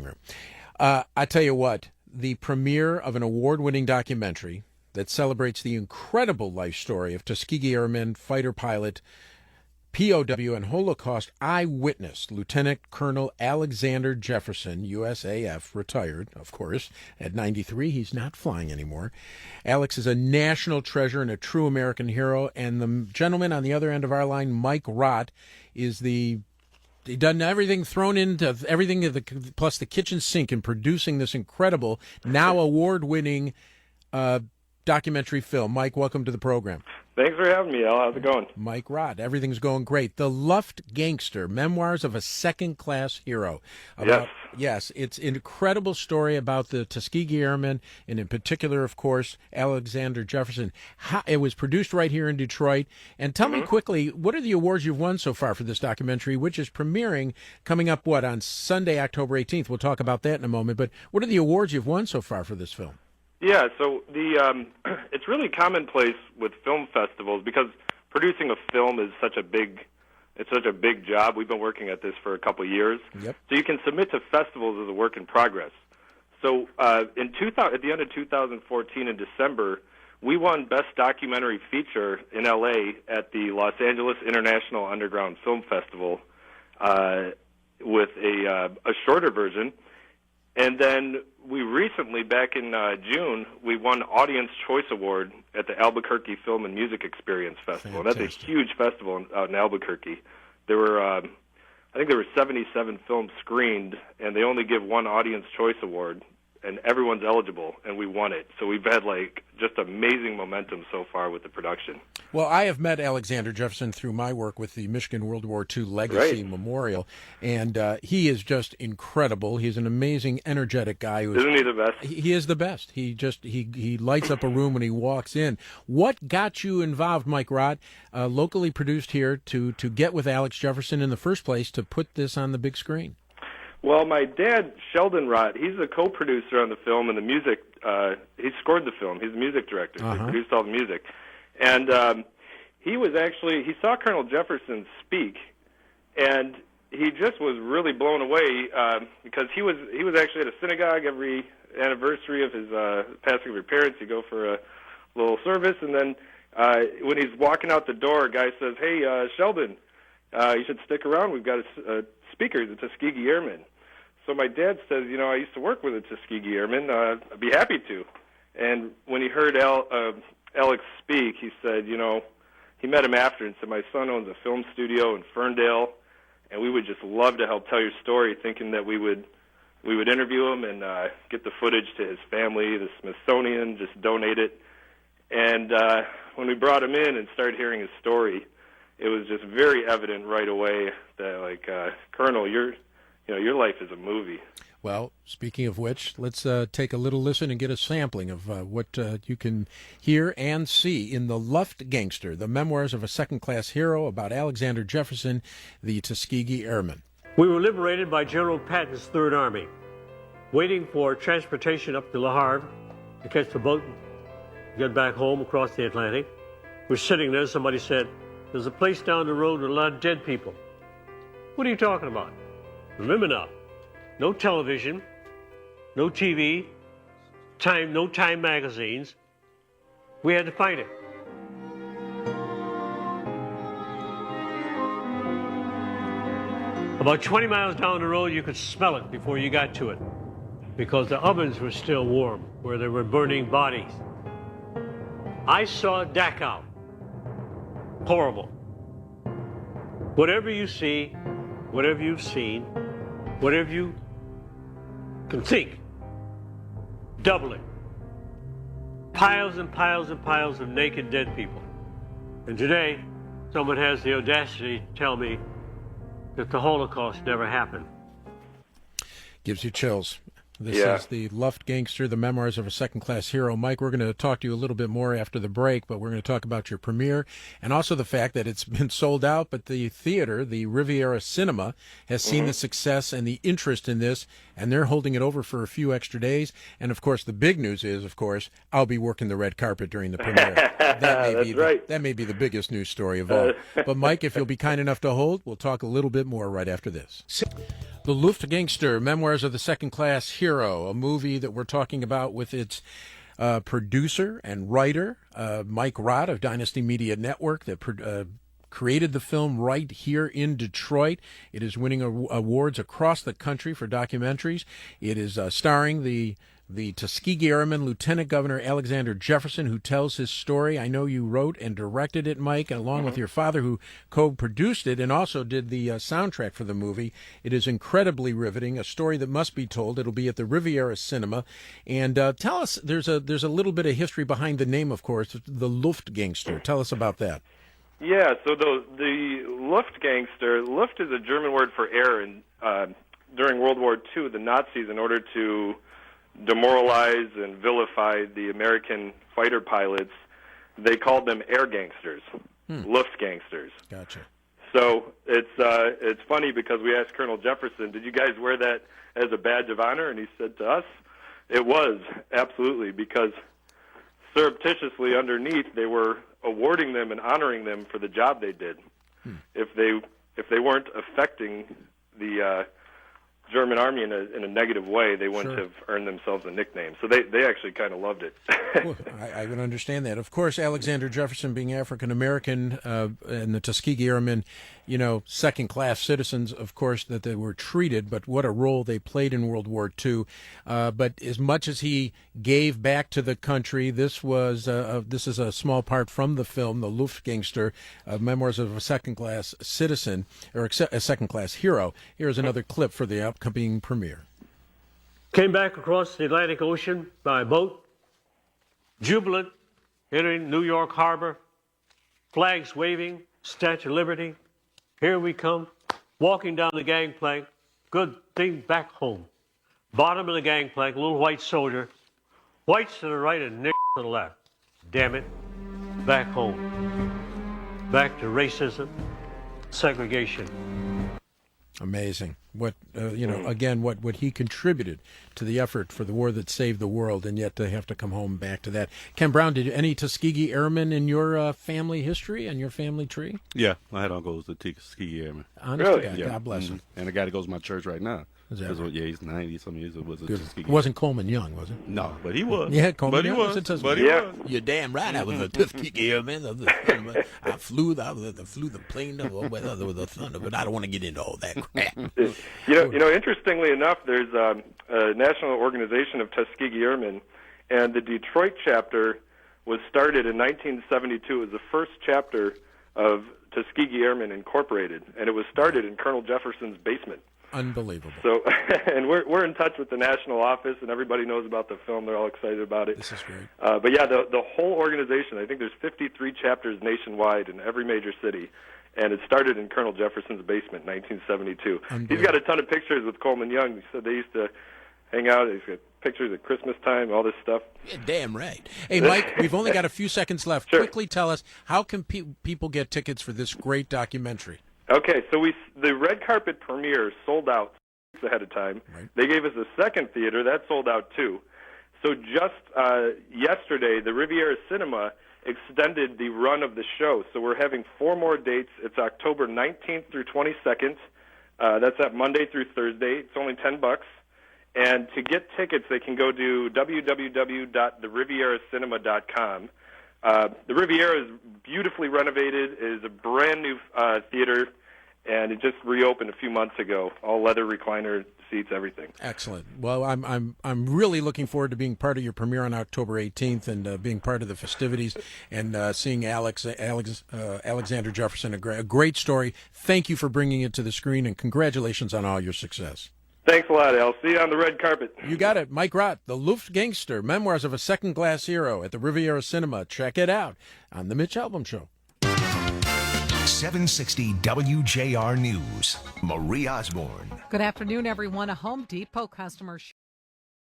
room. I tell you what, the premiere of an award-winning documentary that celebrates the incredible life story of Tuskegee Airman, fighter pilot, POW, and Holocaust eyewitness, Lieutenant Colonel Alexander Jefferson, USAF, retired, of course, at 93. He's not flying anymore. Alex is a national treasure and a true American hero. And the gentleman on the other end of our line, Mike Rott, is he done everything, thrown into everything, plus the kitchen sink in producing this incredible, now award-winning documentary film. Mike, welcome to the program. Thanks for having me, Al. How's it going? Mike Rott. Everything's going great. The Luft Gangster, Memoirs of a Second-Class Hero. Yes, it's an incredible story about the Tuskegee Airmen, and in particular, of course, Alexander Jefferson. It was produced right here in Detroit. And tell me quickly, what are the awards you've won so far for this documentary, which is premiering coming up, on Sunday, October 18th? We'll talk about that in a moment. But what are the awards you've won so far for this film? Yeah, so it's really commonplace with film festivals because producing a film is such a big job. We've been working at this for a couple of years. Yep. So you can submit to festivals as a work in progress. So at the end of 2014 in December, we won Best Documentary Feature in LA at the Los Angeles International Underground Film Festival with a shorter version. And then we recently, back in June, we won Audience Choice Award at the Albuquerque Film and Music Experience Festival. Fantastic. That's a huge festival out in Albuquerque. There were, I think there were 77 films screened, and they only give one Audience Choice Award, and everyone's eligible, and we won it. So we've had just amazing momentum so far with the production. Well, I have met Alexander Jefferson through my work with the Michigan World War II Legacy Memorial, and he is just incredible. He's an amazing, energetic guy. Isn't he the best? He is the best. He lights up a room when he walks in. What got you involved, Mike Rott, locally produced here, to get with Alex Jefferson in the first place to put this on the big screen? Well, my dad, Sheldon Rott, he's a co-producer on the film and the music. He scored the film. He's the music director. He produced all the music. And he saw Colonel Jefferson speak, and he just was really blown away because he was actually at a synagogue every anniversary of his passing of his parents. He'd go for a little service, and then when he's walking out the door, a guy says, "Hey, Sheldon, you should stick around. We've got a speaker, the Tuskegee Airmen." So my dad says, I used to work with the Tuskegee Airmen. I'd be happy to. And when he heard Alex speak, he said, he met him after and said, "My son owns a film studio in Ferndale, and we would just love to help tell your story," thinking that we would interview him and get the footage to his family, the Smithsonian, just donate it. And when we brought him in and started hearing his story, it was just very evident right away that, Colonel, your life is a movie. Well, speaking of which, let's take a little listen and get a sampling of what you can hear and see in The Luft Gangster, the memoirs of a second-class hero about Alexander Jefferson, the Tuskegee Airman. We were liberated by General Patton's Third Army, waiting for transportation up to Le Havre to catch the boat, get back home across the Atlantic. We're sitting there, somebody said, "There's a place down the road with a lot of dead people." "What are you talking about?" Remember now, no television, no TV, no Time magazines. We had to find it. About 20 miles down the road, you could smell it before you got to it, because the ovens were still warm, where they were burning bodies. I saw Dachau. Horrible. Whatever you see, whatever you've seen, whatever you can think, double it. Piles and piles and piles of naked dead people. And today, someone has the audacity to tell me that the Holocaust never happened. Gives you chills. This is the Luft Gangster, the Memoirs of a Second-Class Hero. Mike, we're going to talk to you a little bit more after the break, but we're going to talk about your premiere and also the fact that it's been sold out, but the theater, the Riviera Cinema, has seen the success and the interest in this, and they're holding it over for a few extra days. And, of course, the big news is, of course, I'll be working the red carpet during the premiere. That may be the biggest news story of all. But, Mike, if you'll be kind enough to hold, we'll talk a little bit more right after this. The Luft Gangster, Memoirs of the Second-Class Hero, a movie that we're talking about with its producer and writer, Mike Rott of Dynasty Media Network, that created the film right here in Detroit. It is winning awards across the country for documentaries. It is starring the Tuskegee Airman, Lieutenant Governor Alexander Jefferson, who tells his story. I know you wrote and directed it, Mike, along with your father, who co-produced it and also did the soundtrack for the movie. It is incredibly riveting, a story that must be told. It'll be at the Riviera Cinema. And tell us, there's a little bit of history behind the name, of course, the Luft Gangster. Tell us about that. Yeah, so the Luft Gangster, Luft is a German word for air, and during World War II, the Nazis, in order to demoralize and vilify the American fighter pilots, they called them air gangsters, Luft Gangsters. Gotcha. So it's funny because we asked Colonel Jefferson, did you guys wear that as a badge of honor? And he said to us, it was, absolutely, because surreptitiously underneath they were awarding them and honoring them for the job they did. If they weren't affecting the German army in a negative way, they wouldn't have earned themselves a nickname. So they actually kind of loved it. Well, I would understand that. Of course, Alexander Jefferson being African-American and the Tuskegee Airmen, second-class citizens, of course, that they were treated, but what a role they played in World War II. But as much as he gave back to the country, this is a small part from the film, The Luft Gangster, Memoirs of a Second-Class Citizen, or a Second-Class Hero. Here's another clip for the upcoming premiere. Came back across the Atlantic Ocean by boat, jubilant, entering New York Harbor, flags waving, Statue of Liberty. Here we come, walking down the gangplank. Good thing back home. Bottom of the gangplank, a little white soldier. Whites to the right and niggers to the left. Damn it, back home. Back to racism, segregation. Amazing. What again, what he contributed to the effort for the war that saved the world, and yet to have to come home back to that. Ken Brown, did any Tuskegee Airmen in your family history and your family tree? Yeah, I had uncles that Tuskegee Airmen. Honest to God, Yeah. God bless him. And the guy that goes to my church right now. Is that right? Yeah, he's 90-some years. It was a Tuskegee. It wasn't Coleman Young, was it? No, but he was. Yeah, Coleman but he Young was. was a Tuskegee. But he was. You're damn right. I was a Tuskegee Airman. I flew the plane over the thunder, but I don't want to get into all that crap. Interestingly enough, there's a national organization of Tuskegee Airmen, and the Detroit chapter was started in 1972. It was the first chapter of Tuskegee Airmen Incorporated, and it was started in Colonel Jefferson's basement. Unbelievable. So, and we're in touch with the national office, and everybody knows about the film. They're all excited about it. This is great. But yeah, the whole organization, I think there's 53 chapters nationwide in every major city, and it started in Colonel Jefferson's basement in 1972. He's got a ton of pictures with Coleman Young. He said they used to hang out. He's got pictures at Christmas time, all this stuff. Yeah, damn right. Hey, Mike, we've only got a few seconds left. Sure. Quickly tell us, how can people get tickets for this great documentary? Okay, so the red carpet premiere sold out weeks ahead of time. Right. They gave us a second theater. That sold out too. So just yesterday, the Riviera Cinema extended the run of the show. So we're having 4 more dates. It's October 19th through 22nd. That's at Monday through Thursday. It's only $10. And to get tickets, they can go to www.therivierracinema.com. The Riviera is beautifully renovated. It is a brand new theater, and it just reopened a few months ago. All leather recliner seats, everything. Excellent. Well, I'm really looking forward to being part of your premiere on October 18th and being part of the festivities and seeing Alexander Jefferson. A great story. Thank you for bringing it to the screen, and congratulations on all your success. Thanks a lot, Al. See you on the red carpet. You got it. Mike Rott, The Luft Gangster, Memoirs of a Second-Class Hero at the Riviera Cinema. Check it out on The Mitch Albom Show. 760 WJR News. Marie Osborne. Good afternoon, everyone. A Home Depot customer